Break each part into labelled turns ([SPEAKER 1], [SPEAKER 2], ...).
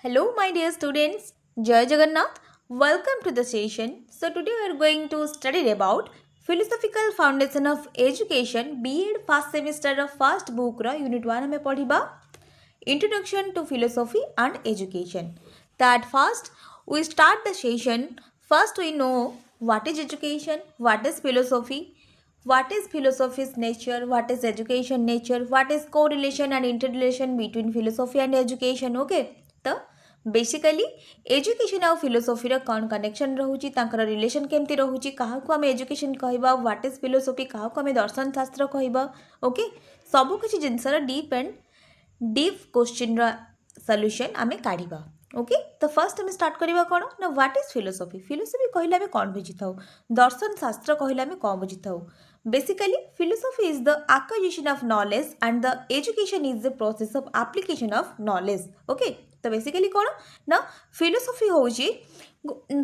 [SPEAKER 1] Hello, my dear students. Jai Jagannath. Welcome to the session. So today we are going to study about philosophical foundation of education. B.Ed first semester of first book ra unit 1 हमें पढ़िबा Introduction to Philosophy and Education. That first we start the session. First we know what is education, what is philosophy, what is philosophy's nature, what is education nature, what is correlation and interrelation between philosophy and education. Okay, तो basically education आउ philosophy कौन connection रोचे तांकर relation केमती रोचे क्या आम education कहवा व्हाट इज फिलोसफी क्या आम दर्शन शास्त्र कहवा ओके सबकि जिनसर deep and deep question solution आम काढ़ा ओके तो फर्स्ट आम स्टार्ट करवा कौन ना व्हाट इज फिलोसफी फिलोसफी कहले आम कौन बुझी था दर्शन शास्त्र कहले आम कौन बुझी था basically philosophy is the acquisition of knowledge and the education is the process of application of knowledge okay तो बेसिकली कौन ना फिलोसफी हूँ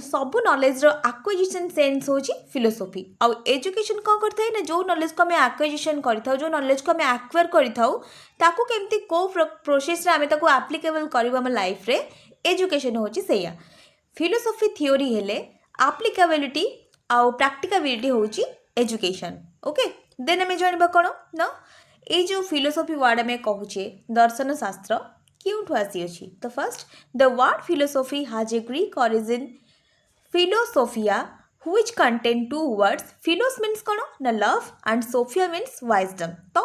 [SPEAKER 1] सब नॉलेज रो एक्विजिशन सेन्स हूँ फिलोसफी आउ एजुकेशन कौन करता है ना जो नॉलेज को आम एक्विजिशन कर जो नॉलेज को आम एक्वायर करमती को प्रोसेस आम एप्लिकेबल कर लाइफ रे एजुकेशन हूँ से फिलोसफी थ्योरी हेले एप्लिकेबिलिटी आउ प्रैक्टिकबिलिटी हूँ एजुकेशन ओके देन आम जानवा कौन ना ये जो फिलोसफी वर्ड आम कहूचे दर्शन शास्त्र क्यों आसी अच्छी तो first the word philosophy has a Greek origin philosophia which contain two words philos means कौन ना love and sophia means wisdom तो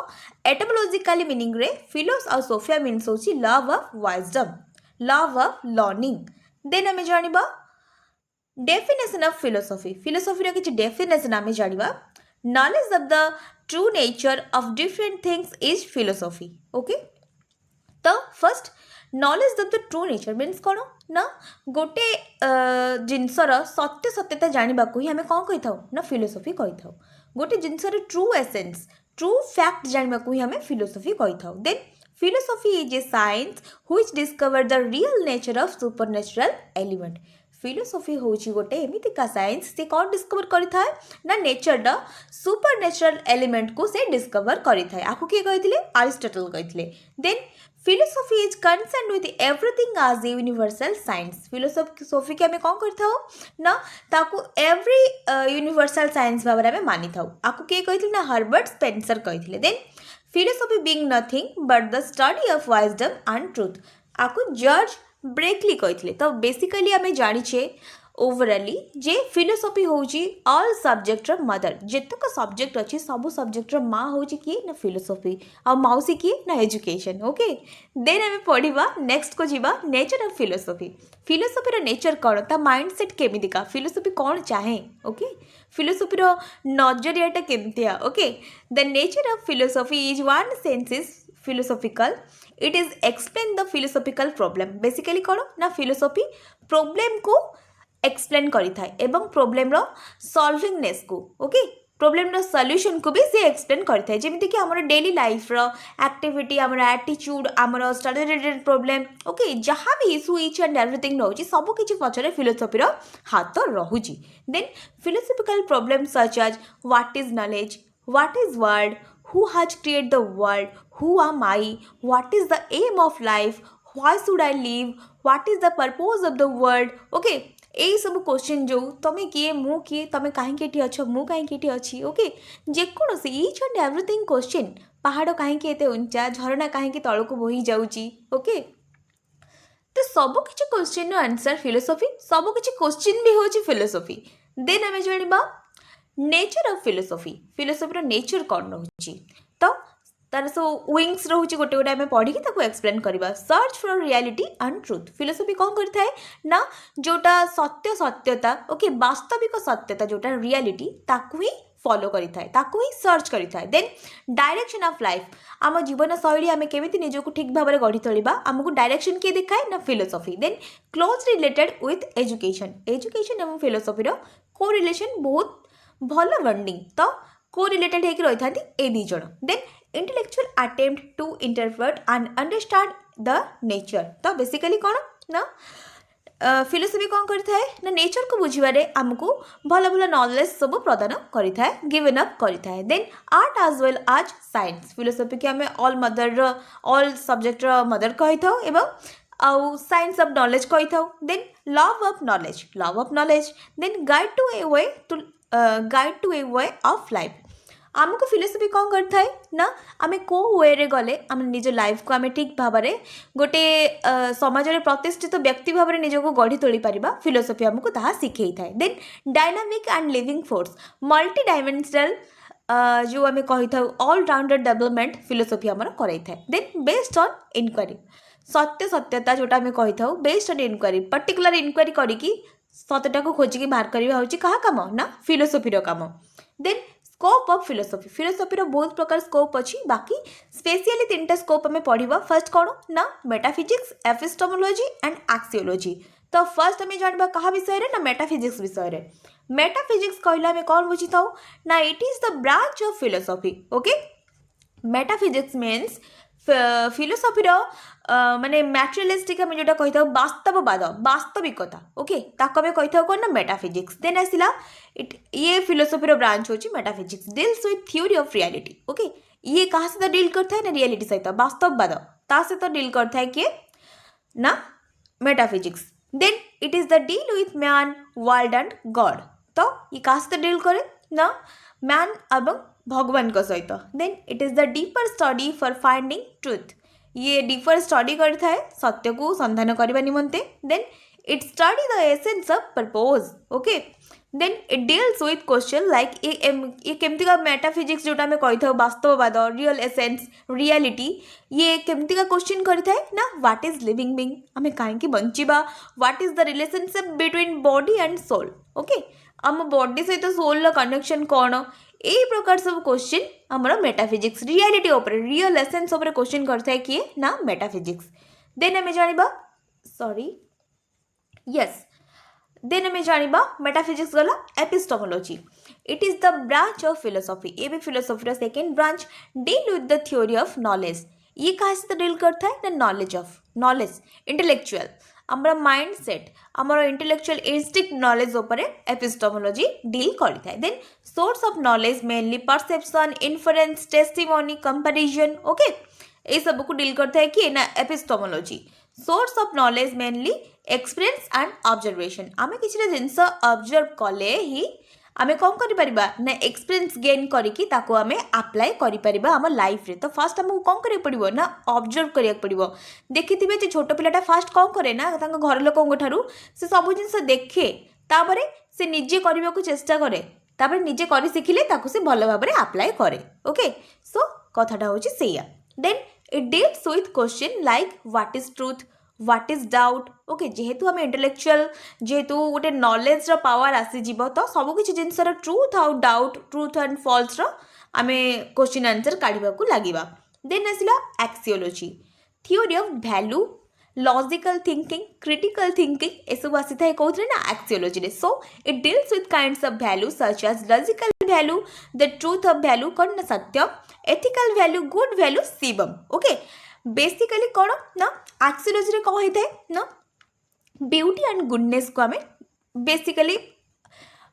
[SPEAKER 1] एटमोलॉजिकली मीनिंग रे फिलोस और सोफिया मीन्स होची love of wisdom love of learning then आम जानिबा definition of philosophy philosophy रो किछि डेफिनेशन आम जानिबा knowledge of the true nature of different things is philosophy okay तो first knowledge of the true nature means कौन ना गोटे जिनसर सत्य सत्यता जानवा ही आम कौन कही था ना फिलोसफी कही था गोटे जिनसर ट्रू एसेंस ट्रू फैक्ट जानवा ही आम फिलोसफी कही था then philosophy is a science which discover the real nature of supernatural element philosophy हूँ गोटे एमतीका साइंस से कौन डिस्कवर करें ना नेचर सुपरनैचुरल एलिमेंट को से डिस्कवर करें आपको किए कहते अरिस्टोटल कहते then philosophy is concern with everything as a universal science philosophy के आम कौन करता ना ताकू एवरी यूनिवर्सल साइंस भाव में मानी था आपको किए कहते ना हर्बर्ट स्पेंसर कहते then philosophy being nothing but the study of wisdom and truth आपको जॉर्ज ब्रेकली कहते तो बेसिकली आम जाचे ओवराली जे फिलोसफी हूँ ऑल सब्जेक्टर मदर जितक सब्जेक्ट अच्छी सब सब्जेक्टर माँ हूँ किए ना फिलोसफी आ मौसी किए ना एजुकेशन ओके देन आम पढ़ा नेक्स्ट को जीवा nature of philosophy philosophy nature कौन ता माइंडसेट केमिका फिलोसफी कौन चाहे ओके फिलोसफी नजरियाटा केमतिया okay the nature of philosophy is one sense is philosophical it is explain the philosophical problem basically कौन ना फिलोसफी प्रॉब्लम को एक्सप्लेन करें प्रोब्लेम सॉल्विंगनेस को ओके प्रोब्लेम सॉल्यूशन को भी से एक्सप्लेन करें जमीक आम डेली लाइफ एक्टिविटी आम एटीट्यूड आम स्टडी रिलेटेड प्रोब्लेम ओके जहाँ भी इश्यू इच एंड एवरीथिंग रोचे सबकि पचर फिलोसफी हाथ रोचे then philosophical problem such as what is knowledge what is world who has created the world who am I what is the aim of life why should I live what is the purpose of the world okay यही सब question जो तुम्हें किए मु किए तुम्हें कहीं अच्छ मु कहीं अच्छी ओके जेकोसी इच एंड एवरीथिंग क्वेश्चन पहाड़ कहीं उंचा झरणा कहीं तल को बोही जाऊँगी ओके तो सबकि क्वेश्चन आंसर फिलोसफी सबकि क्वेश्चन भी हूँ फिलोसफी देन आम जाना nature of philosophy philosophy nature कौन रोचे तो तार सब विंग्स रोचे गोटे गोटे आम पढ़ी एक्सप्लेन करवा search for reality and truth philosophy कौन करता है ना जोटा सत्य सत्यता ओके वास्तविक सत्यता जोटा रियलिटी ताकू ही फॉलो करें ताकू ही सर्च करें देन डायरेक्शन ऑफ लाइफ आम जीवन शैली आम केमी निजक ठीक भाव में गढ़ी तोड़ा आमको डायरेक्शन किए दिखाए ना philosophy then close related with education education और फिलोसफी को रिलेशन बहुत भल बंडिंग तो को रिलेटेड होकर रही था ये these then intellectual attempt to interpret and understand the nature तो बेसिकली कौन ना फिलोसफी कौन करता है ना नेचर को बुझे आमको भल भल नॉलेज सब प्रदान करें गिवन अप करें then art as well as science philosophy की आम all mother all subject mother कही था आउ साइंस ऑफ नॉलेज कही था then love of knowledge then guide to a way of life आमको फिलोसफी कौन करता है ना आम को वे रे गले आम निज लाइफ को आम ठीक भाव में गोटे समाज में प्रतिष्ठित व्यक्ति भाव में निजक गढ़ी तोली पारिबा फिलोसफी आमको ताहा शिखई थाए then dynamic and living force multidimensional जो आम कही था ऑल राउंडर डेवलपमेंट फिलोसफी आमर कराई थाए देन बेस्ड ऑन इनक्वारी सत्यता जोटा आम कही था based on inquiry particular inquiry करी सत्यटा को खोजिकी बाहर करवा हूँ क्या काम ना फिलोसफी काम देन स्कोप ऑफ फिलोसफी बहुत प्रकार स्कोप अच्छी बाकी स्पेशली तीन स्कोप आम पढ़ा फर्स्ट कौन ना मेटाफिजिक्स एपिस्टेमोलॉजी एंड एक्सियोलॉजी तो फर्स्ट आम जानवा क्या विषय ना मेटाफिजिक्स विषय मेटाफिजिक्स कहले आम कौन बुझी था ना it is the branch of philosophy okay metaphysics means फिलोसफीर माने मैटेरियलिस्टिक आम जोटा कही था वास्तववाद वास्तविकता ओके ताको आम कही था कौन ना मेटाफिजिक्स देन आसला ये फिलोसफीर ब्रांच होची metaphysics deals with theory of reality okay ये कहा सहित डील करता है ना रियलिटी सहित वास्तववाद ता सहित डील करता है किए ना metaphysics then it is the deal with man world and God तो ये कहा सहित डील करे ना मैन एवं भगवान को सहित then it is the deeper study for finding truth ये डीपर स्टडी करता है सत्य को संधान करने निमंते then it study the essence of purpose okay then it deals with question like ये केमती का मेटाफिजिक्स जोटा आम कही था वास्तववाद रियल एसेंस रियलिटी ये केमती का क्वेश्चन करता है ना व्हाट इज लिविंग बीइंग आम कहीं बंचिबा what is the relationship between body and soul okay आम बॉडी सहित सोल कनेक्शन कौन यही प्रकार सब क्वेश्चन आमर metaphysics reality real essence question करता है किए ना मेटाफिजिक्स देन आम जानिबा सॉरी यस देन आम जानिबा मेटाफिजिक्स गला epistemology it is the branch of philosophy ये भी फिलोसफीर second branch deal with the theory of knowledge ये कहा से डील करता है ना नॉलेज इंटेलेक्चुअल आमर माइंड सेट आमर इंटेलेक्चुअल इंस्टिंक्ट नॉलेज उपरे एपिस्टेमोलॉजी डील करता है then source of knowledge mainly perception inference testimony comparison okay ये सब को डील करता है कि ना epistemology source of knowledge mainly experience and observation आम किसी जिनस ऑब्जर्व कले ही आम कौन कर ना एक्सपीरियंस गेन करके आम अप्लाई कर आम लाइफ रे तो फास्ट आमको कौन करा पड़ो ना ऑब्जर्व करा पड़ो देखिए जो छोट पिलाटा फास्ट कौन करे ना घर लोकों ठारू से सब जिन देखे तापर से निजे करने को चेष्टा करे तापर निजे कर शिखिले से भल भाव में अप्लाई करे ओके सो कथाटा हूँ सैया then it deals with question like what is truth what is doubt okay जेहेतु आम इंटेलेक्चुअल जेहेतु गोटे नॉलेज रो पावर आसीजिव तो सबकि जिनसर ट्रूथ आउ डाउट ट्रूथ एंड फॉल्स आम क्वेश्चन आंसर काढ़ा लगे देन आसला axiology theory of value logical thinking critical thinking ये सब आसी था कौन ना axiology so it deals with kinds of value such as logical value the truth of value कौन ना सत्य एथिकल वैल्यू गुड वैल्यू शिवम ओके बेसिकली कौन ना एक्सियोलॉजी रे कौन होता है ना ब्यूटी एंड गुडनेस को आम बेसिकली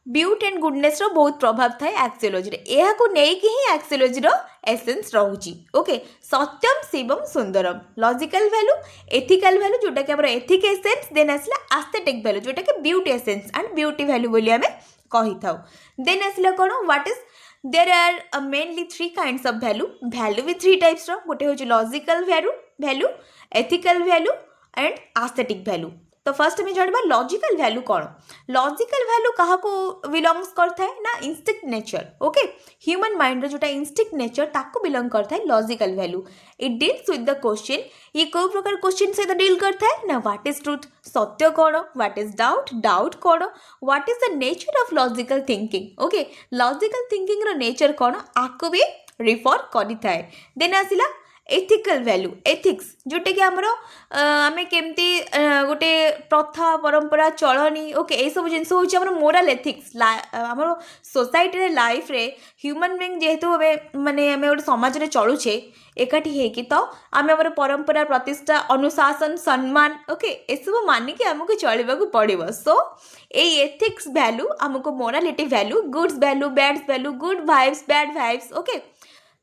[SPEAKER 1] ब्यूटी एंड गुडनेस रो बहुत प्रभाव थाए एक्सियोलॉजी रे यह को नेकी ही एक्सियोलॉजी रो एसेंस रहुची ओके सत्यम शिवम सुंदरम लॉजिकल वैल्यू एथिकल वैल्यू जोटा कि हमर एथिक एसेंस देन आसला एस्थेटिक वैल्यू जोटा कि beauty essence and beauty value बोली आमे कहि थाउ देन आसला कोन what is there are mainly three kinds of value भी थ्री टाइप्स रो गोटे होची logical value ethical value and aesthetic value तो फर्स्ट आम जानवा लॉजिकल वैल्यू कौन लॉजिकल वैल्यू क्या को बिलोंग्स करता है ना instinct nature okay human mind रो जोटा इंस्टिंक्ट नेचर ताको बिलोंग करता है logical value it deals with the question ये कोई प्रकार क्वेश्चन से डील करता है ना व्हाट इज ट्रूथ सत्य कौन व्हाट इज डाउट कौन what is the nature of logical thinking okay logical thinking रो नेचर कौन आपको भी रिफर करिता है देन आसिला एथिकल वैल्यू एथिक्स जोटा कि आमर आम केमती गोटे प्रथा परंपरा चलनी ओके ये सब जिन हूँ मोराल एथिक्स आम सोसाइटी लाइफ रे ह्यूमन बीइंग जेहेतु माने आम गोटे समाज रे चलुचे एकाठी होगी तो आम आम परंपरा प्रतिष्ठा अनुशासन सम्मान ओके ये सब मानिक आमको चलवाक पड़ो सो ये एथिक्स वैल्यू आमको morality value goods value bads value good vibes bad vibes okay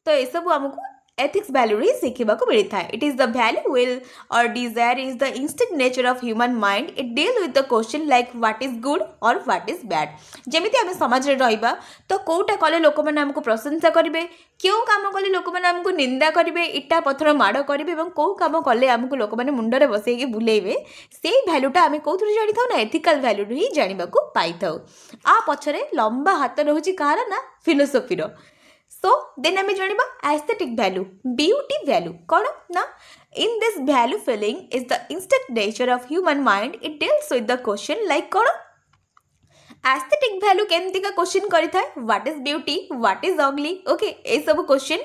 [SPEAKER 1] तो ये सब आमको ethics value रे शिखिबाको मिलिथाय. It is the value, will or desire is the instinct nature of human mind. It deal with the question like what is good or what is bad. जेमिति आमे समाज रे रहिबा तो कोउटा कले लोक माने हमको प्रशंसा करिवे, क्यों काम कले लोक माने हमको निंदा करिवे, इटा पत्थर माड़ करिवे एवं को काम कले हमको लोक माने मुंडरे बसेकी बुलेइबे, सेही भ्यालुटा आमे कोथुरे जानि थाउ ना एथिकल भ्यालु रे ही जानिबाको पाइ थाउ. आ पछरे लंबा हाथ रहउची कहार ना फिलोसोफी रो. So then आमे जानिबा aesthetic value, beauty value कोन ना. In this value feeling is the instinct nature of human mind. It deals with the question like cone aesthetic value केमती का क्वेश्चन करि थाय, what is beauty, what is ugly. Okay ए सब question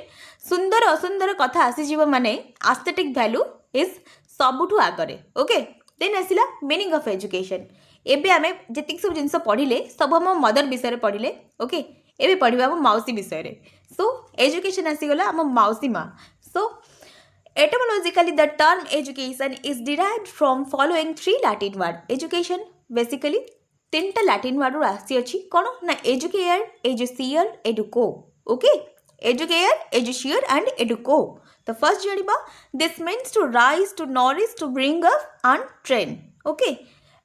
[SPEAKER 1] सुंदर असुंदर कथा आसी जीव माने aesthetic value is सबुठु आगरे. ओके देन आसिला मीनिंग ऑफ एजुकेशन. एबे आमे जेतिक सब जिंस पढिले सब हम मदर विषय रे पढिले. ओके एबे पढिबा हम माउसी विषय रे. सो एजुकेशन आसी गला हम माउसी मा. सो etymologically the term education is derived from following three Latin word. Education basically तीनटा Latin word रो आसी अछि कोन ना educare, educier, educo. Okay educare, educier and educo. The first जानिबा this means to rise, to nourish, to bring up and train. Okay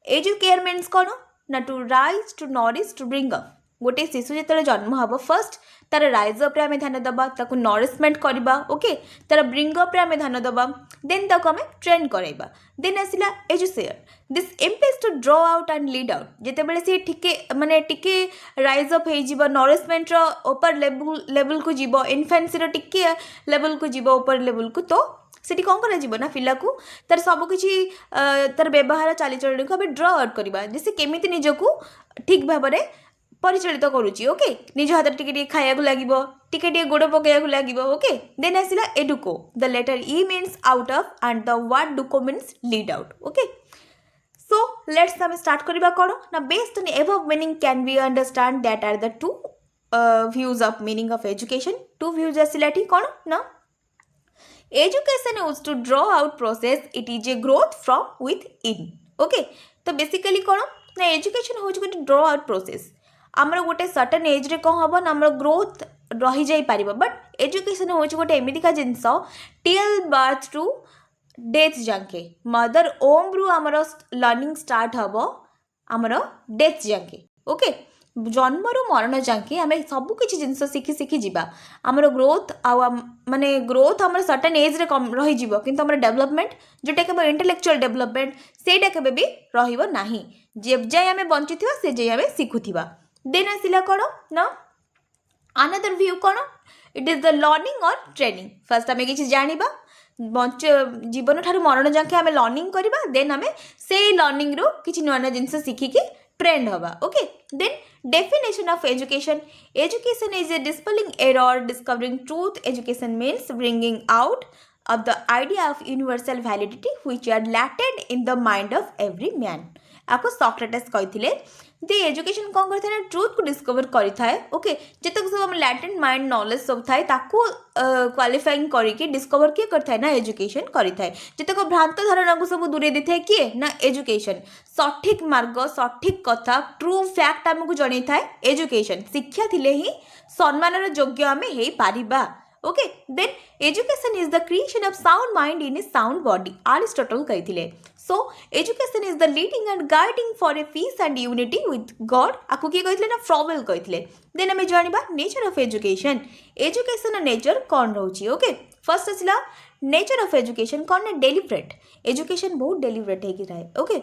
[SPEAKER 1] educare means कोन ना to rise, to nourish, to bring up. गोटे शिशु जेतले जन्म हबो first तार rise up रे आमे ध्यान दबा, ताकू नरिशमेंट करबा. ओके तार ब्रिंग अप रे आमे ध्यान दबा, देन ताकू आमे ट्रेन करैबा. देन आसिला एजुसियर. This implies to draw out and lead out. जेते बेले से ठीके माने टिके राइज अप हे जिवो, नरिशमेंट रो ऊपर लेवल को जिवो, इन्फेंसी रो टिके लेवल को जिवो ऊपर लेवल को, तो सेठी कोन करा जिवो ना पिला को तार सब किछि तार व्यवहार चालीचलन को आमे ड्रॉ आउट करबा, जैसे केमिति निजको ठीक भाबरे परिचालित करूची. ओके निज हाथ टिके टिके खाया को लागिबो, टिके टिके गोड़ पकेया को लागिबो. ओके देन आसिला एडुको. The letter E means out of and the word डुको means lead out. Okay so let's हम स्टार्ट करबा कोन ना. Based on above meaning can we understand that are the two views of meaning of education. Two views आसिला ठी कोन ना. Education is to draw out process, it is a growth from within. Okay तो basically कोन ना education होज गोटे draw out process. आमर गोटे सर्टेन एज रे कौन हम ना आम ग्रोथ रही जाई पारिबो. बट एजुकेशन हो गोटे एमितिका जिनस टिल बर्थ टू डेथ जाके, मदर ओम रु आमर लर्निंग स्टार्ट हम आमर डेथ जाके. ओके जन्म रु मरण जाके आम सबकि जिनस शिखि शिखि जीवा. आमर ग्रोथ माने ग्रोथ आमर सर्टेन एज रे कम रही जीवो, किंतु आमर डेवलपमेंट जोटा के इंटेलेक्चुअल डेवलपमेंट सेटा केबे भी रहिबो नाही. जे जाय आमे बंचिथिबा से जाय आमे शिखुथिबा. देन आसिला कोन ना another view cone, it is the learning और ट्रेनिंग. फर्स्ट आमे किछि जानिबा, बंच जीवन ठारू मरण जाके आमे लर्निंग करबा, देन आमे से लर्निंग रो किछि नुआ नुआ जिंस शिखिकी ट्रेंड हवा. Okay then definition of education. Education is a dispelling error, discovering truth. Education means bringing out of the idea of universal validity which are latent in the mind of every man. आपको Socrates कहिथिले दे education कोन करथे ना truth को discover करिथाय. Okay जेतक सब हम latent mind knowledge सब थाय ताको qualifying करिके डिस्कवर के करथाय ना एजुकेशन करिथाय. जेतक भ्रांत धारणा को सब दूरे दिथाय किए ना एजुकेशन. सठिक मार्ग, सठिक कथा, ट्रू फैक्ट हमकु जणैथाय एजुकेशन. शिक्षा थिले ही सम्मानर योग्य हमें हे Paribas. Okay, then education is the creation of sound mind in a sound body. Aristotle कहिथिले. So education is the leading and guiding for a peace and unity with God. आपको किए कहिथिले ना Froebel कहिथिले. Then हमें जानिबा nature of education. Education nature कौन रहउची. Okay first असला nature of education कौन ना deliberate. Education बहुत deliberate है कि रहे. ओके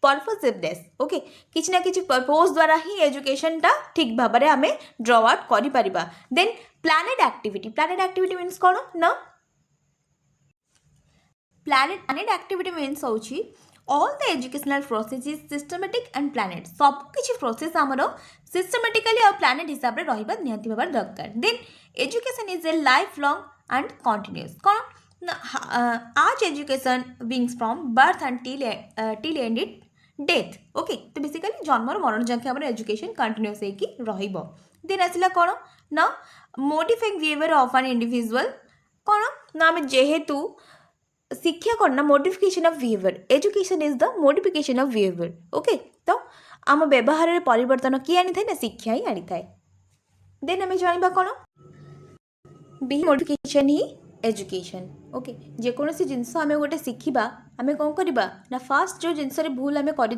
[SPEAKER 1] पर्पसिवनेस. ओके किछि ना किछि पर्पस द्वारा ही एजुकेशन टा ठीक भाबरे हमें ड्रॉ आउट करि परिबा. Then planned activity. Planned activity means कोन ना प्लानेड एक्टिविटी मीन्स होची all the educational process is systematic and planned. सब किछि प्रोसेस हमरो सिस्टमैटिकली और प्लानेड हिसाब रे रहिबा नियंति भाबा दरकार. Then education is a life long and continuous. कोन आज education beings from birth and till end it death. Okay तो बेसिकली जन्म और मरण जाके हमर एजुकेशन कंटिन्यूअस है कि रहिबो. देन आसिला कोन ना modifying behaviour of an individual. कोन ना हम जेहेतु शिक्षा कोन ना modification of behaviour. Education is the modification of behaviour. Okay तो आम व्यवहार रे परिवर्तन कि आनी थाय ना शिक्षा ही आनी थाय. देन हमें जानिबा कोन बिहेवियर मॉडिफिकेशन ही एजुकेशन ओके जेकोसी जिनस आम गोटे शिखा आम कौन करवा ना फास्ट जो जिनस भूल आम कर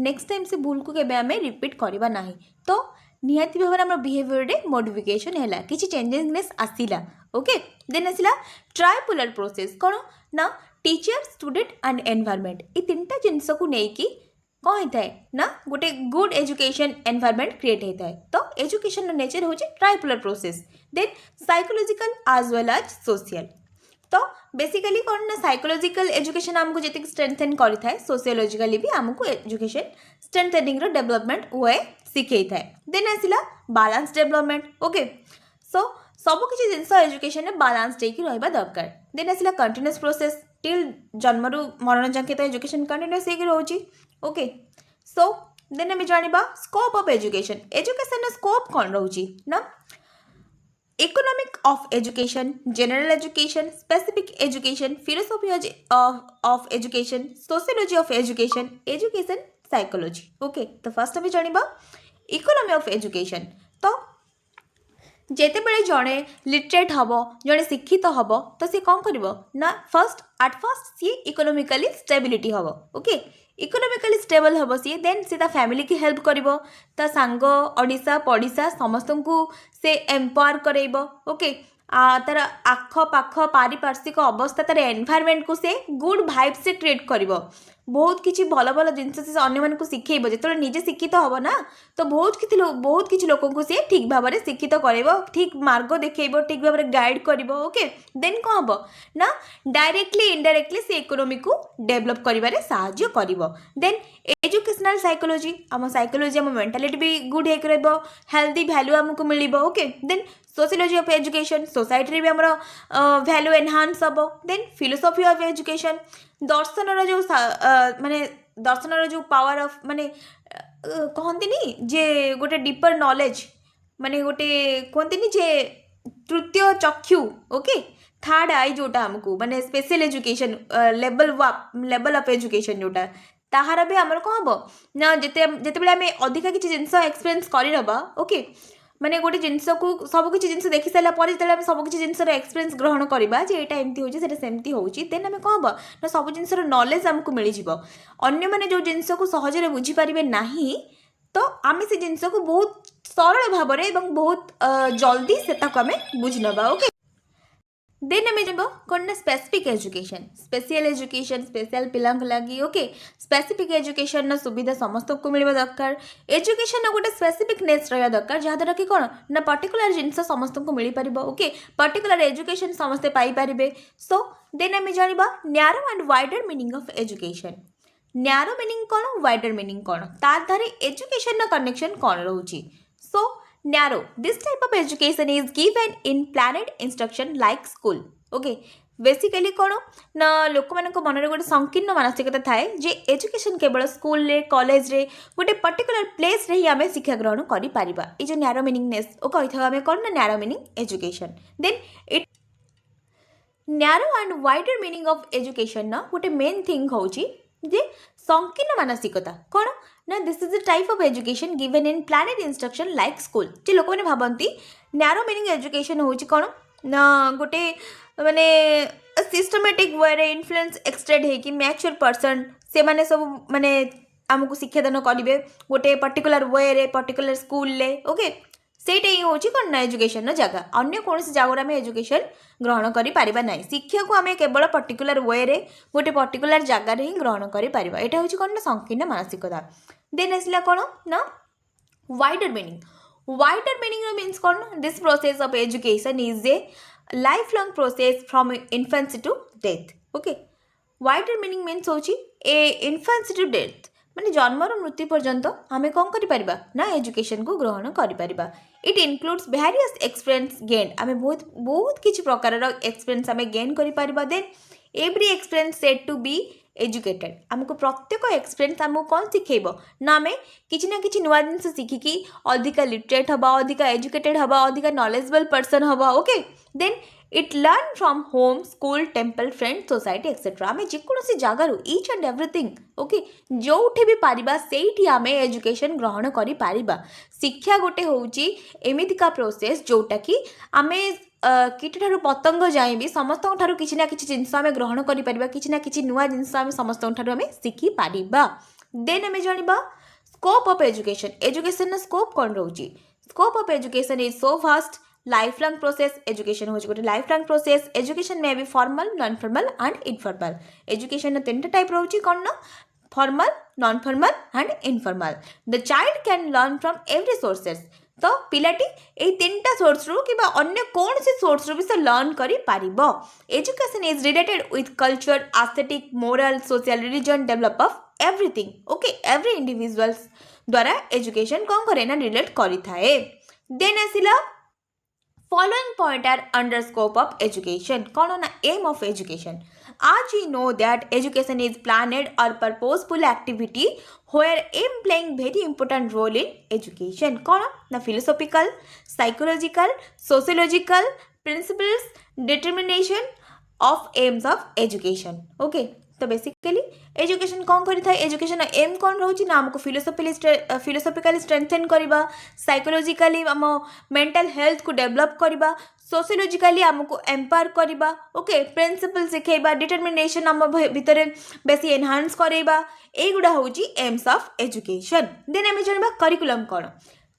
[SPEAKER 1] नेक्स्ट टाइम से भूल को केबे आम रिपीट करवा ना तो निहाती भाव में बिहेवियर मॉडिफिकेशन है कि चेंजेस आसला ओके देन आसला ट्राइपोलर प्रोसेस कौन ना टीचर स्टूडेंट एंड एनवायरनमेंट ये तीनटा जिनस को लेकिन कौन होता है ना गोटे गुड एजुकेशन एनवायरनमेंट क्रिएट होता है तो एजुकेशन नेचर हूँ tripolar process then psychological as well as social तो बेसिकली कौन ना साइकोलॉजिकल एजुकेशन आमको जी स्ट्रेंथेन करें सोशियोलॉजिकली भी आमको एजुकेशन स्ट्रेंथेनिंग डेवलपमेंट वे शिखे था देन आसला बैलेंस डेवलपमेंट ओके सो सब किसी जिनस एजुकेशन में बालांस रहा दरकार देन आसला कंटिन्यूअस प्रोसेस टिल जन्मरू मरण जाके तो एजुकेशन कंटिन्यूअस रोचे ओके सो देन आम जाना scope of education education scope कौन रोचे ना economic of education general education specific education philosophy of education sociology of education education psychology okay तो फर्स्ट आम जाना इकोनॉमी ऑफ एजुकेशन तो जेते बेले जड़े लिटरेट हम जड़े शिक्षित हम तो सी कौन कर ना एट फर्स्ट सी इकोनॉमिकली स्टेबिलिटी हम ओके इकोनॉमिकली स्टेबल हम सी देन सी फैमिली की हेल्प कर सांग ओडिशा पड़िशा समस्त को से एम्पावर करेब ओके तार आख पाख पारिपार्श्विक अवस्था तार एनवायरनमेंट को से गुड भाइब से क्रिएट कर बहुत किसी भल भल जिनस से अन्य मानक शिखेब जो निजे शिक्षित हम ना तो बहुत किसी लोक को सी ठीक भाव में शिक्षित कर ठीक मार्ग देखेब ठीक भाव में गाइड कर ओके देन कौन हम ना डायरेक्टली इनडायरेक्टली से इकोनॉमी को डेवलप कर देन एजुकेशनल साइकोलॉजी आम साइकोलॉजी आम मेंटालिटी भी गुड हो हेल्दी वैल्यू आमको मिल okay then sociology of education society भी आमर वैल्यू एनहांस हम देन फिलोसॉफी ऑफ एजुकेशन दर्शन जो माने दर्शन जो पावर ऑफ माने कहती जे गोटे डीपर नॉलेज माने गोटे कहती जे तृतीय चक्षु ओके थर्ड आई जोटा आमको माने special education level of education जोटा ताहार भी आमर कौन हम ना जिते आम अधिका किसी जिनस एक्सपीरियंस करनबा ओके माने गोटे जिनस को सब किसी जिनस देखी सारापर जो सब किसी जिनस एक्सपीरियंस ग्रहण करवा जे यहाँ एमती होती सेमती होची देन आम कौन हम ना सब जिनस नॉलेज आमको मिल अन्य मैंने जो जिनस को सहजरे बुझीपारे ना तो आम से जिनस को बहुत सरल भाव में बहुत जल्दी से आम बुझीनवा ओके देन आम जब कौन ना स्पेसिफिक एजुकेशन स्पेशल पिला लगी ओके स्पेसिफिक एजुकेशन सुविधा समस्त को मिलवा दरकार एजुकेशन गोटे स्पेसिफिकनेस रहा दरकार जहाँद्वारा कि कौन ना पर्टिकुलर जिनस समस्त को मिल पार ओके पर्टिकुलर एजुकेशन समस्ते पाइपर सो देन आम जाना narrow and wider meaning of education narrow meaning कौन वाइडर मीनिंग कौन तार धारे एजुकेशन कनेक्शन कौन रोचे सो narrow this type of education is given in planned instruction like school okay basically कौन ना लोक मान मन में गोटे संकीर्ण मानसिकता थाए जे एजुकेशन केवल स्कूल रे कॉलेज रे गोटे पर्टिकुलर प्लेस रे ही आम शिक्षा ग्रहण कर जो नैरो मीनिंगनेस ओ कही आम कौन ना narrow meaning education then it narrow and wider meaning of education ना गोटे मेन थिंग होची जे संकीर्ण मानसिकता कौन ना this is the type of education given in planned instruction like school जे लोक मैंने भावती नैरो मीनिंग एजुकेशन होची कौन ना गोटे माने सिस्टमेटिक वे रे इन्फ्लुएंस एक्सट्रेड है कि मैच्योर पर्सन से माने सब माने आमको शिक्षादान करेंगे गोटे पर्टिकुलर वे रे पर्टिकुलर स्कूल ले ओके सेटा ही हूँ कौन ना एजुकेशन जगह अन्य कौन जगह आम एजुकेशन ग्रहण कर ना शिक्षा को आम केवल पर्टिकुलर वे रे गोटे पर्टिकुलर जगार ही ग्रहण कर यहाँ हूँ कौन ना संकीर्ण मानसिकता देन आसला कौन ना वाइडर मीनिंग मीन्स कौन this process of education is a life long process from infancy to death okay wider meaning means हूँ ए इन्फेंसी टू डेथ माने जन्मर मृत्यु पर्यंत आम कौन कर ना एजुकेशन को ग्रहण कर it includes various experience gain आम बहुत किसी प्रकार एक्सपीरियंस आम गेन कर then every experience set to be educated आमको प्रत्येक एक्सपीरियंस आमको कौन शिखेब ना आम किसी ना कि नुआ जिन शिखिकी अधिका लिटरेट हवा अधिका एजुकेटेड हवा अधिका नॉलेजेबल पर्सन हवा okay then it learn from home school temple friend society etcetera आम जेकोसी जगार इच एंड एवरीथिंग ओके जोठी भी पारिबा सेठी आमे एजुकेशन ग्रहण करि पारिबा शिक्षा गोटे होउची एमितिका प्रोसेस जोटा कि आमे कीट ठारू पतंग जाए भी समस्त ठारू किछि ना किछि जिंस आमे ग्रहण करि पारिबा किछि ना किछि नुआ जिंस आमे समस्त ठारू आमे शिखि पारिबा देन आमे जानिबा scope of education education scope कौन रोची scope of education is so fast life long process education हो गोटे life long process education may be formal non formal and informal education तीन टाइप रोची कौन ना formal non formal and informal the child can learn from every sources तो पिलाटी ए तीनटा source रु कि अन्य कौन से सोर्स रु भी से लर्न करि पारिबो education is related with culture aesthetic moral social religion develop of everything okay every individuals द्वारा एजुकेशन कौन करे ना रिलेट करि थाए देन आसिला following point are under scope of education कौन ना aim of education as we know that education is planned or purposeful activity where aim playing very important role in education कौन ना philosophical psychological sociological principles determination of aims of education okay तो basically education कौन करि थाए education M कौन रोची ना हमको philosophically strengthen करबा साइकोलॉजिकली हम मेंटल हेल्थ को डेवलप करबा सोशियोलॉजिकली हमको एम्पावर करबा ओके प्रिंसिपल सिखेबा डिटरमिनेशन हम भितर बेसी एनहांस करबा एगुडा होची एम्स ऑफ एजुकेशन देन हम जानबा करिकुलम कौन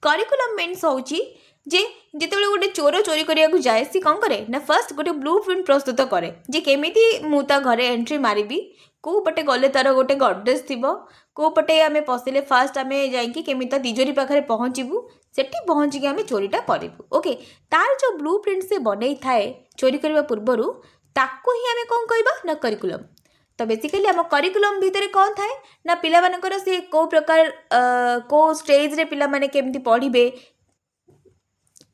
[SPEAKER 1] करिकुलम मीन्स होची जे जिते गोटे चोर चोरी करने जाए सी कौन करे ना फर्स्ट गोटे ब्लू प्रिंट प्रस्तुत करे जे केमिति मु ता घरे एंट्री मारिबी को पटे गले तार गोटे गडरेज थिबो को पटे आमे पसिले फर्स्ट आमे जाइकी केमिता तिजोरी पाखरे पहुँचबू सेठी पहुँचिकी आमे चोरीटा करिबू ओके तार जो ब्लू प्रिंट से बनै थाए चोरी करबा पूर्वरु ताको ही आमे कौन कहबा ना करिकुलम तो बेसिकली आम करिकुलम भितर कौन थाए ना पिला मानकर से को प्रकार को स्टेज रे पिला माने केमिति पढ़िबे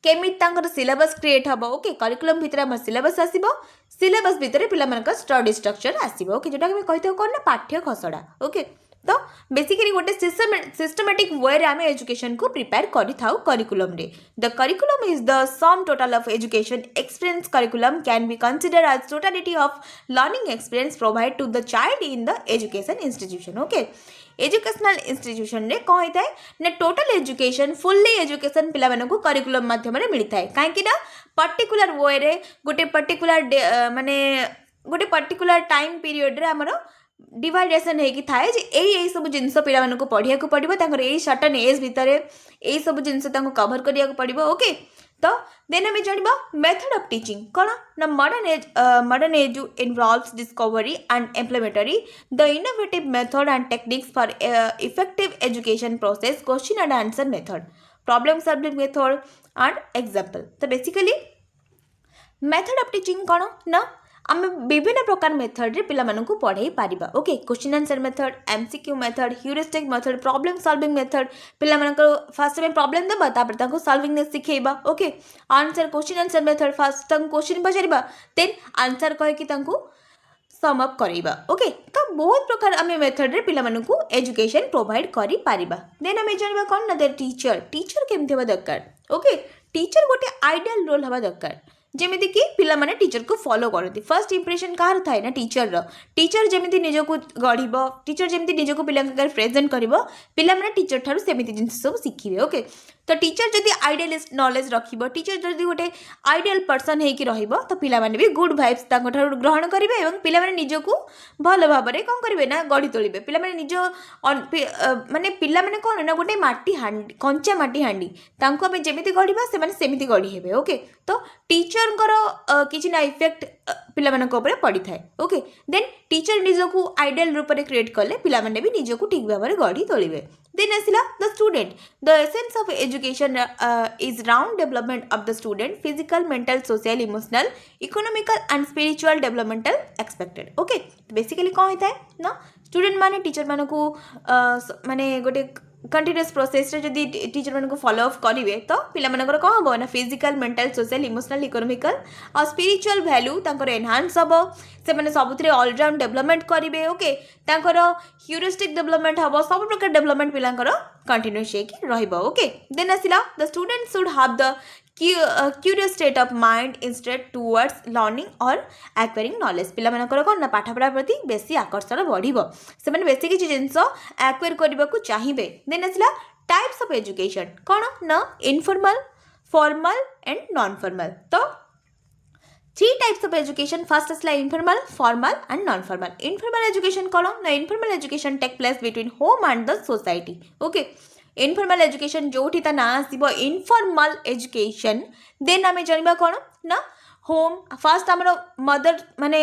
[SPEAKER 1] केमिति सिलेबस क्रिएट हम ओके करिकुलम भितर आम सिलेबस आसो सिलेबस भितर पिला स्टडी स्ट्रक्चर आसो ओके जोटा कही कौन ना पाठ्य खसड़ा ओके तो बेसिकली गोटे सिस्टमेटिक वे आम एजुकेशन को प्रिपेयर करिथाउ करिकुलम रे the curriculum is the sum total of education experience curriculum can be consider as totality of learning experience provide to the child in the education institution okay educational institution रे कौन होता है ना total education fully education पिला मानकु curriculum माध्यम रे मिलता है कहीं ना पर्टिकुलर वे रे गोटे पर्टिकुलर माने गोटे पर्टिकुलर टाइम पीरियड रे हमरो डिवाइडेसन होगी थाए जे यही सब जिनस पिला मानकु पढ़िया को पड़िबो तांकर एई सर्टेन एज भितर एई सब जिनस तांको कवर करिया को पड़िबो ओके तो देन हमें जानबा मेथड ऑफ टीचिंग कौन ना modern age involves discovery and implementary the innovative method and techniques for effective education process question and answer method problem solving method and example तो बेसिकली मेथड ऑफ टीचिंग कौन ना आम विभिन्न प्रकार method रे पिला मानकु पढ़ाई पारिबा okay question answer method MCQ method heuristic method problem solving method पिला मानकर फर्स्ट में प्रॉब्लम दबा तापर ताको सॉल्विंग सिखेबा okay answer question answer method first ताको क्वेश्चन पचारिबा देन आंसर कह कि ताको सम अप करबा ओके तो बहुत प्रकार आम मेथड रे पिला मानकु एजुकेशन प्रोवाइड करि पारिबा देन आम जानबा कोन ना दे टीचर केमते होबा दरकार ओके टीचर गोटे आइडियल रोल होबा दरकार जेमिति कि पिला माने टीचर को फॉलो करती फर्स्ट इंप्रेशन कहार थाए ना टीचर जेमिति निजको गढ़ टीचर जेमिति निजको पिला प्रेजेंट करिवो पिला माने टीचर ठारू सेमिति जिंस सब शिखिबे ओके तो टीचर जदि आइडियलिस्ट नॉलेज रखिबो टीचर जदि गोटे आइडियल पर्सन हेकि रहिबो तो पिला माने भी गुड वाइब्स तांको ठारू ग्रहण करिवे एवं पिला माने निजको भल भाबरे कोन करिवे ना गढ़ी तोलिबे पिला माने निज माने पिला माने कोन ना गोटे माटी हांडी कंचा माटी हांडी तांको हमें जेमिति गढ़िबा से माने सेमिति गढ़ी हेबे ओके तो टीचर किसी ना इफेक्ट पिला मानक ऊपर पड़ी थाए ओके देन टीचर निजको आइडियल रूप में क्रिएट कले पिला माने भी निजको ठीक भाव में गढ़ी तोलिबे देन आसिला the student the essence of education is round development of the student physical mental social emotional economical and spiritual developmental expected okay basically कौन होता है ना स्टूडेंट माने टीचर मानकु माने गोटे कंटिन्यूअस प्रोसेस रे जदि टीचर मानक फॉलो अप करिवे तो पिला मानकर कौन हम ना physical mental social emotional economical और स्पिरिचुअल वैल्यू तांकर एनहांस हम से माने सबुथरे ऑलराउंड डेवलपमेंट करिवे ओके तांकर ह्यूरिस्टिक डेवलपमेंट हम सब प्रकार डेवलपमेंट पिलांकर कंटिन्यूअस हेकि रहइबो ओके देन आसिला the student should have the curious state of mind instead towards learning और एक्वायरिंग नॉलेज पिला मानकर कौन ना पाठ पढ़ा प्रति बेसी आकर्षण बढ़िबो से माने बेसी किछि जिंस एक्वायर करबा को चाहिबे देन आसला टाइप्स ऑफ एजुकेशन कौन ना informal formal and non formal तो three types of education first असला informal formal and non formal informal education कौन ना informal education take place between home and the society okay informal education जोठी ता ना आसीबो informal education then आमे जानिबा कौन ना होम फर्स्ट आमर मदर माने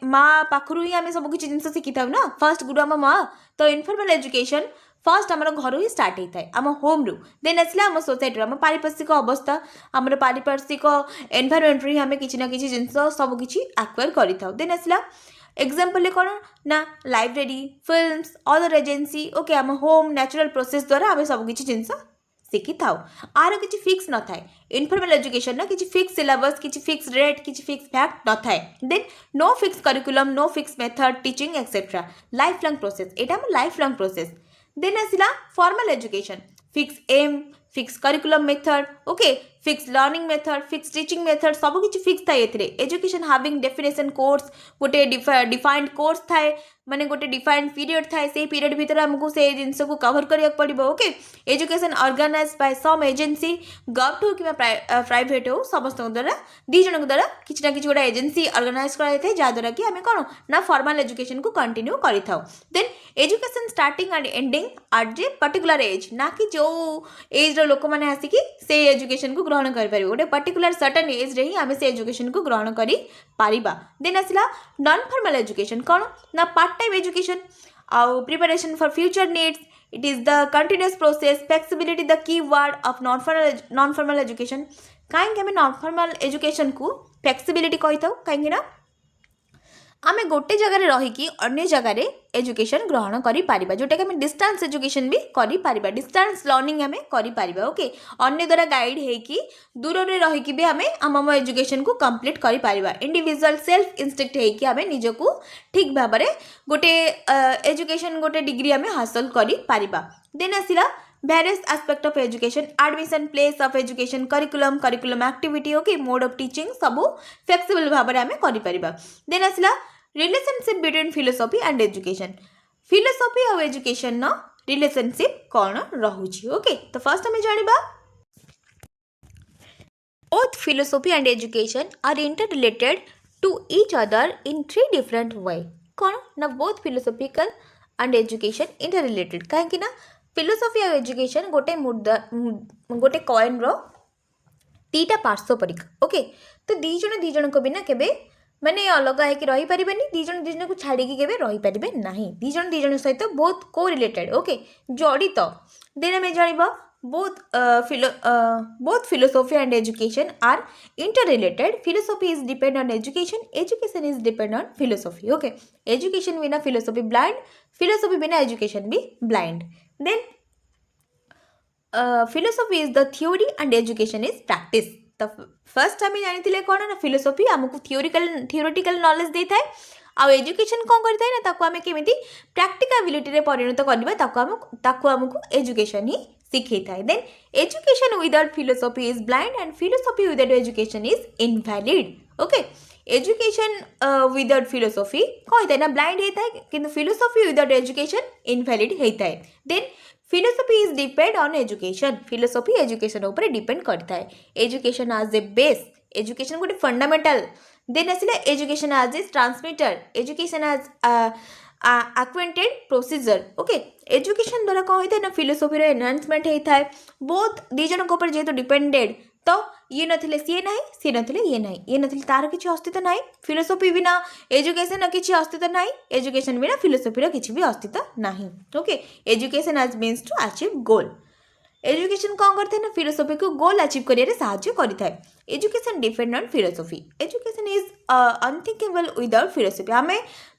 [SPEAKER 1] माँ पाखरु ही आमे सब किछि जिंस शिखि थाउ ना फर्स्ट गुरु आम माँ तो इनफॉर्मल एजुकेशन फर्स्ट आमर घर ही स्टार्ट होता है आम होम रु देन आसला आम सोसाइटी आम पारिपार्श्विक अवस्था आमर पारिपार्श्विक एनवायरमेंट रे आम किछि ना किछि जिंस सब किछि एक्वायर करि थाउ देन आसला एग्जांपल कौन ना library films other agency okay आम होम नेचुरल प्रोसेस द्वारा आम सब किछि जिंस शिखि थाउ आर किछि फिक्स न थाए इनफॉर्मल एजुकेशन ना किछि फिक्स सिलेबस किछि फिक्स रेट किछि फिक्स फैक्ट न थाए then no fix curriculum no fix method teaching etcetera life long process एटा हम लाइफ लॉन्ग प्रोसेस देन आसला फॉर्मल एजुकेशन फिक्स एम fix curriculum method okay fix learning method fix teaching method सब किछि fix थाए एथिरे एजुकेशन हैविंग डेफिनेशन कोर्स गोटे defined course थाए माने गोटे डिफाइंड पीरियड थाए से पीरियड भीतर हमको से जिंस को कवर करिया पड़िबो okay education organised by some agency government हो कि प्राइवेट हो समस्त द्वारा दी जन द्वारा किछि ना किछि गोटे एजेंसी ऑर्गेनाइज कराइ थाए जा द्वारा कि हमें कोन ना फॉर्मल एजुकेशन को कंटिन्यू करि थाउ then education starting and ending at a particular age ना कि जो एज रो लोक माने आसी कि से एजुकेशन को ग्रहण करि परिबो गोटे पर्टिकुलर सर्टेन एज रे ही हमें से एजुकेशन को ग्रहण करि पारिबा देन आसला नॉन फॉर्मल एजुकेशन कोन ना पार्ट टाइम एजुकेशन आउ preparation for future needs it is the continuous process flexibility the key word of non formal education कहीं हमें नॉन फॉर्मल एजुकेशन को फ्लेक्सिबिलिटी कही था कहीं ना आमे गोटे जगह रहीकि अन्य जगह एजुकेशन ग्रहण करि पारिबा जोटा कि आमे डिस्टेंस एजुकेशन भी करि पारिबा डिस्टेंस लर्निंग आमे करि पारिबा ओके अन्य द्वारा गाइड हेकि दूर रे रहीकि भी आमे आम एजुकेशन को कंप्लीट करि पारिबा इंडिविजुअल सेल्फ इंस्टिंक्ट हेकि आमे निजको ठीक भाबरे गोटे एजुकेशन गोटे डिग्री आमे हासिल करि पारिबा देन आसिला various aspect of education admission place of education curriculum activity okay mode of teaching सबु flexible भाबरे आमे करि परिबा then आसिला relationship between philosophy and education philosophy और education न relationship कौन रहुछि ओके तो फर्स्ट हमें जानिबा both philosophy and education are interrelated to each other in three different way कौन ना both philosophical and education interrelated काहे कि ना फिलोसफी और एजुकेशन गोटे मुद्दा गोटे कॉइन रो तीटा पार्श्व परीक्षा ओके तो दी जन को बिना केबे माने अलग है कि रही परिबेनी दी जन को छाड़ी के केबे रही परिबे नहीं दी जन सहित बहुत को रिलेटेड ओके जड़ित देन हमें जानिबा both philosophy and education are interrelated philosophy is depend on education is depend on philosophy okay education बिना philosophy blind philosophy बिना education भी blind then philosophy is the theory and education is practice तो first आम जानी कौन ना philosophy आमको theoretical knowledge दे थाए आउ एजुकेशन कौन करता है ना ताको आमे केमिति प्रैक्टिकबिलिटी रे परिणत करबा ताको आमको एजुकेशन ही सिखै थाए then education without philosophy is blind and philosophy without education is invalid okay education without philosophy कौन होता है ना ब्लाइंड होता है किंतु फिलोसफी विदाउट एजुकेशन इनवैलिड होता है then philosophy is depend on education philosophy education ऊपर डिपेंड करता है education as a base education गोटे फंडामेंटल देन आसला education as a transmitter education as acquainted procedure okay education द्वारा कौन होता है ना फिलोसफी रो एनहांसमेंट होता है बहुत दी जन को ऊपर जेहेतु डिपेंडेड तो ये नथिले सी नहीं सी नथिले ये नहीं ये नथिले तार किसी अस्तित्व नहीं फिलोसफी बिना एजुकेशन किसी अस्तित्व नहीं एजुकेशन बिना फिलोसफी किसी भी अस्तित्व नहीं okay education as means to achieve goal education कौन करता है ना फिलोसफी को गोल अचीव करियर साहाय्य करता है education depend on philosophy education is unthinkable without philosophy आम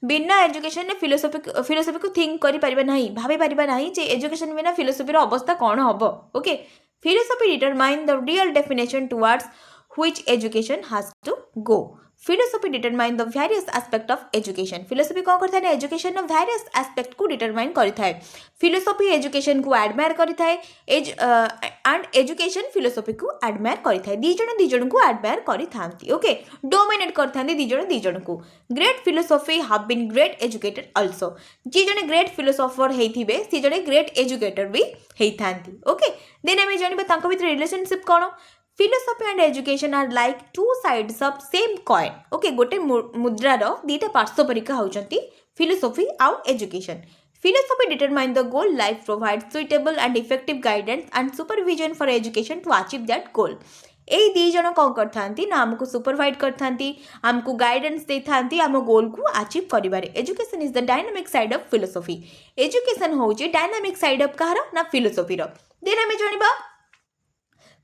[SPEAKER 1] बिना एजुकेशन फिलोसफी को थिंक करि परिबा नहीं भाबी परिबा नहीं जे एजुकेशन बिना फिलोसफी अवस्था कौन हम okay philosophy determine the real definition towards which education has to go philosophy determine the various aspect of education. philosophy कौन करता है ना education of various aspect को determine करता है. philosophy education को admire करता है and education philosophy को admire करता है. दी जन को admire करथांती. okay, dominate करथांती दी जन को. great philosophy have been great educated also. जी जने great philosopher हेइथिबे सी जने great educator भी हेइथांती. okay, then हमें जानिबा तांको भितर relationship cone. philosophy and education are like two sides of same coin. okay, गोटे मुद्रार दीटा पार्श्व परिका होचंती philosophy आउ education. philosophy determine the goal. life provides suitable and effective guidance and supervision for education to achieve that goal. এই दी जन कौन करथांती ना हमको सुपरवाइड करथांती हमको गाइडेंस देथांती हम गोल को अचीव करिबारे. Education is the dynamic side of philosophy. Education होची डायनामिक साइड ऑफ कहार ना philosophy रो. देन हमें जानिबा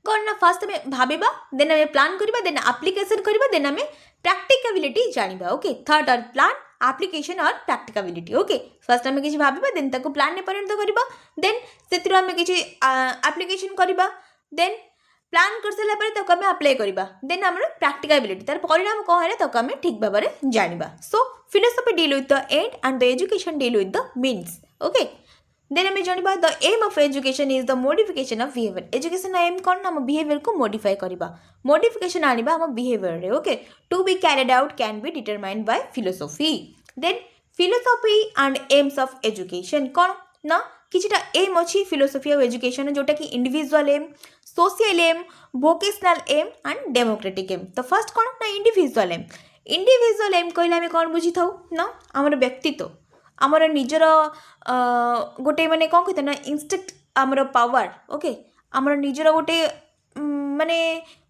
[SPEAKER 1] कौन ना फर्स्ट में भाबिबा देन हमें प्लान करिबा देन एप्लीकेशन करिबा देन हमें प्रैक्टिकबिलिटी जानिबा. ओके, थर्ड और प्लान एप्लीकेशन और प्रैक्टिकबिलिटी. ओके, फर्स्ट हमें किछि भाबिबा देन ताको प्लान ने परिणत करिबा देन सेतिर हमें किछि एप्लीकेशन करिबा देन प्लान कर सारा पर तक हमें अप्लाई करिबा देन हमर प्रैक्टिकबिलिटी तार परिणाम को है तक हमें ठीक भाबरे जानिबा. So philosophy deal with the end end the education deal with the means. Okay, then हमें जानिबा the aim of education is the modification of behaviour. Education aim कोन हम बिहेवियर को मॉडिफाई करिबा मॉडिफिकेशन आनिबा हम बिहेवियर रे. Okay, to be carried out can be determined by philosophy. Then philosophy and aims of education कोन ना किछटा aim अछि फिलोसफी ऑफ एजुकेशन जोटा कि individual aim, social aim, vocational aim and democratic aim. तो first कोन ना इंडिविजुअल एम. इंडिविजुअल एम कहले हमें कोन बुझी थाउ ना हमर व्यक्तित्व आमर निजर गोटे माने कौन कहते ना इंस्टिंक्ट आमर पावर. ओके, आमर निजर गोटे माने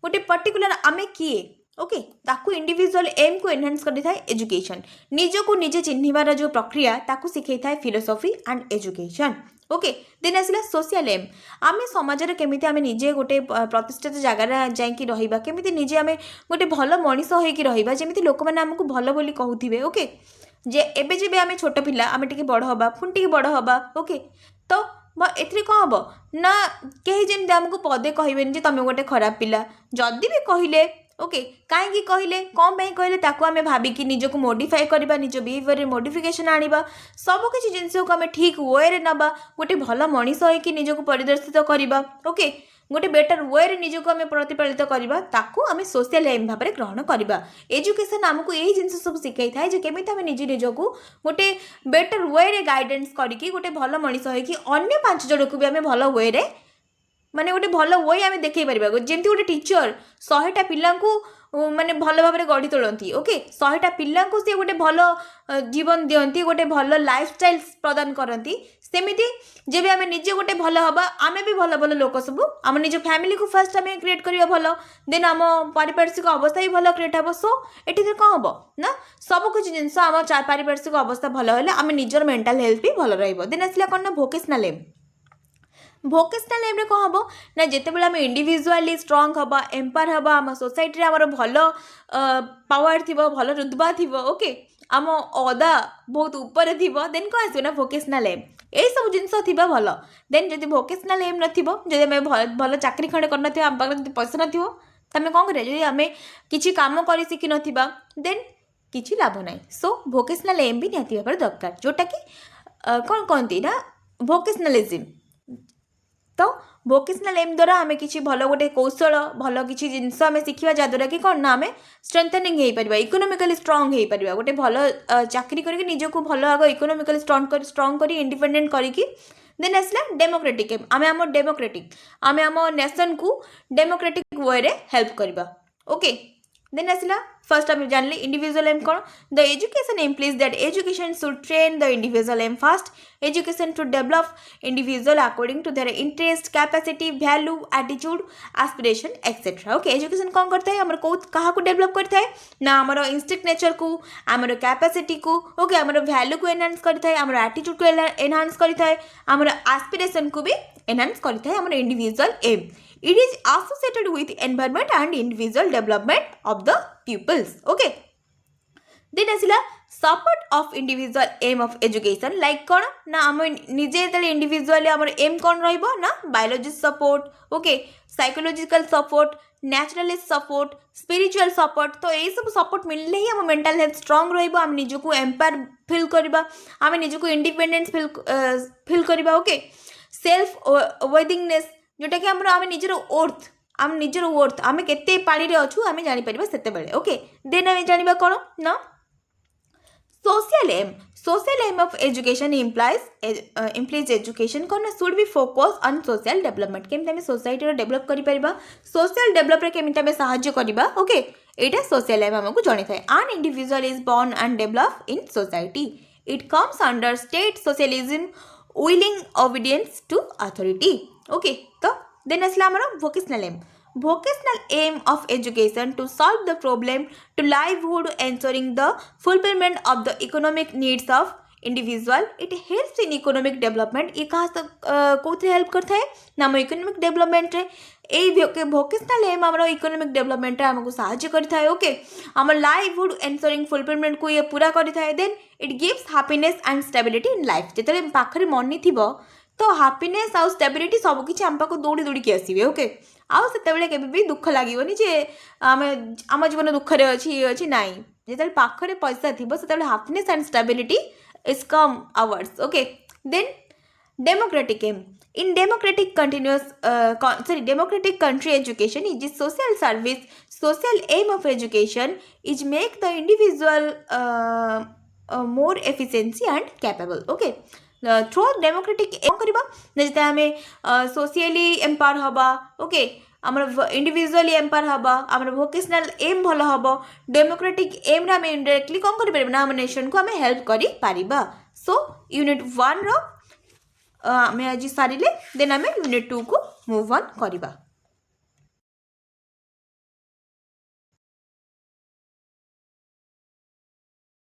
[SPEAKER 1] गोटे पर्टिकुलर आमे किए. ओके, ताकू इंडिविजुअल एम को एनहांस कर देता है एजुकेशन. निज को निजे चिन्हिबार जो प्रक्रिया ताकू सिखाई था philosophy and education. Okay, then आसला सोशल एम. आमे समाज रे केमिति आमे निजे गोटे प्रतिष्ठित जगह जाइकी रहिबा केमिति निजे आमे गोटे भलो मनीष होइकी रहिबा जेमिति लोक माने हमकु भलो बोली कहउथिबे. ओके, जे एबे जेबे आमे छोट पिला आमे टिके बड़ हबा फुन टिके बड़ हबा. ओके, तो एथरे कौन हम ना कहीं जमी आमको पदे कहबेनि जे तुम गोटे खराब पिला जदि भी कहले. ओके, कहीं कहले कौन पे कहले ताकू आमे भाबिकी निजको मॉडिफाई करबा निज बिहेवियर मॉडिफिकेशन आनिबा सब किछि जिंस को आमे ठीक वे रे नबा गोटे भलो मनीष होइकी निजको परिदर्शित करबा. ओके, गोटे बेटर वे रे निजको आमे प्रतिपालित करबा ताकू आमे सोशल एम भाव में ग्रहण करबा. एजुकेशन आमको यही जिंस सब सिखाई थाए जे केमिति आमे निजको गोटे बेटर वे रे गाइडेंस करिकी गोटे भलो मनीष होइकी अन्य 5 जण को भी आमे भलो वे रे माने गोटे भल वे आमे देखई परिबा. जेमति गोटे टीचर 100टा पिला को माने भल भाव में गढ़ी तोलती. ओके, 100टा पिला को सी गोटे भल जीवन दियंती गोटे भल लाइफस्टाइल प्रदान करती. सेमिति जेबे आमे निजे गोटे भल हबा आमे भी भल भल लोक सब आम निज फैमिली को फर्स्ट आमे क्रिएट करिया भल देन आम पारिपार्श्विक अवस्था भी भल क्रिएट हबो. सो एठी कौन हबो ना सब कुछ जिनस आम पारिपार्श्विक अवस्था भल हेले आमे निजर मेंटल हेल्थ भी भल रहइबो. देन आसला कोन ना वोकेशनल एम. भोकेशनल एम रे कौन हम ना जिते बड़े आम इंडिविजुअली स्ट्रंग हवा एम्पावर हवा आम सोसाइटी आमर भल पावर थी भल रुतबा थी. ओके, आम अदा बहुत ऊपर थी देन कौन आस ना भोकेशनल एम यही सब जिनस थी भल. देन जब भोकेशनल एम नदी भल चाकरी खंडे कर आम पाखे पैसा नमें कौन कर आम कि कम कर शिखी ना देन किसी लाभ ना. सो भोकेशनल एम भी निहाती भाव दरकार जोटा कि कौन कहती ना भोकेशनलिज्म. तो भोकेशनल एम द्वारा आम कि भल गोटे कौशल भल किसी जिनस आम शिखा जहाँद्वारा कि कौन ना आम स्ट्रेंथनिंग हो पार इकोनोमिकली स्ट्रंग हो पार गोटे भल चाकरी करके निजको भल आग इकोनोमिकली स्ट्रंग कर इंडिपेंडेंट करके. देन आसला डेमोक्रेटिक एम. आम आम डेमोक्रेटिक आम आम नेशन को डेमोक्रेटिक वे रे हेल्प करबा. ओके, देन आसला फर्स्ट आम जानले इंडिविजुअल एम कौन. The education implies that education should train the individual aim first. Education to develop individual according to their interest capacity value attitude aspiration etcetera. Okay, education कौन करता है आमर को कहा को डेवलप करता है ना आमर इंस्टिंक्ट नेचर को आमर कैपेसिटी को. ओके, आमर वैल्यू को एनहांस करता है आमर एटीट्यूड को एनहांस करता है आमर एस्पिरेशन को भी एनहांस करता है आमर इंडिविजुअल एम. It is associated with environment and individual development of the pupils. Okay. Then asila support of individual एम ऑफ एजुकेशन लाइक कौन ना आम निजे इंडिविजुअली आम एम कौन रहिबो ना biologist support okay psychological support naturalist support spiritual support तो यही सब सपोर्ट मिलले ही आम मेंटल हेल्थ स्ट्रांग रहिबो आम निजको एम्पायर फील करबा आम निजको इंडिपेंडेंस फील करबा ओके सेल्फ वर्थिंगनेस जोटा कि आम निजर ओर्थ आम निजर ओर्थ आम केते पाड़ी रे अछु आम जानि परिबा सेते बेले ओके देन आम जानिबा कोन ना social aim of education implies education कौन should be focused on social development केमती आम सोसाइटी रो डेवलप करि परिबा social develop रे केमती आम सहाय्य करिबा ओके एटा social aim हमकु जणी थाए an individual is born and develop in society it comes under state socialism willing obedience to authority okay तो then असला हमरो vocational aim of education to solve the problem to livelihood ensuring the fulfillment of the economic needs of individual it helps in economic development ये कहाँ कोथे help करता है नाम economic development रे ए vocational aim हमरो इकोनॉमिक डेवलपमेंट रे हमको सहायता करता है ओके हमर लाइवहुड एंसरिंग फुलफिलमेंट को ये पूरा करता है then it gives happiness and stability in life जेतले पाखरे मनी थिबो तो हैप्पीनेस आउ स्टेबिलिटी सब किछि हम पाको दौड़ी दौड़ी के आसीबे ओके आउ सेतेबेले केबे भी दुख लागिवनी जे आम जीवन दुख रे अछि ये अछि नाही जेतले पाखरे पैसा थिबो सेतेबेले happiness and stability is come ours okay then democratic aim in democratic country education is the social service social aim of education is make the individual more efficiency and capable okay through democratic एम करबा जेते हमें socially empower हबा okay हमर individually empower हबा हमर vocational M भलो हबो डेमोक्रेटिक एम रा हमें इनडायरेक्टली कोन करि परबा ना हम नेशन को हमें हेल्प करि परिबा सो यूनिट 1 रो हमें आज सारिले देन हमें यूनिट 2 को मूव ऑन करबा।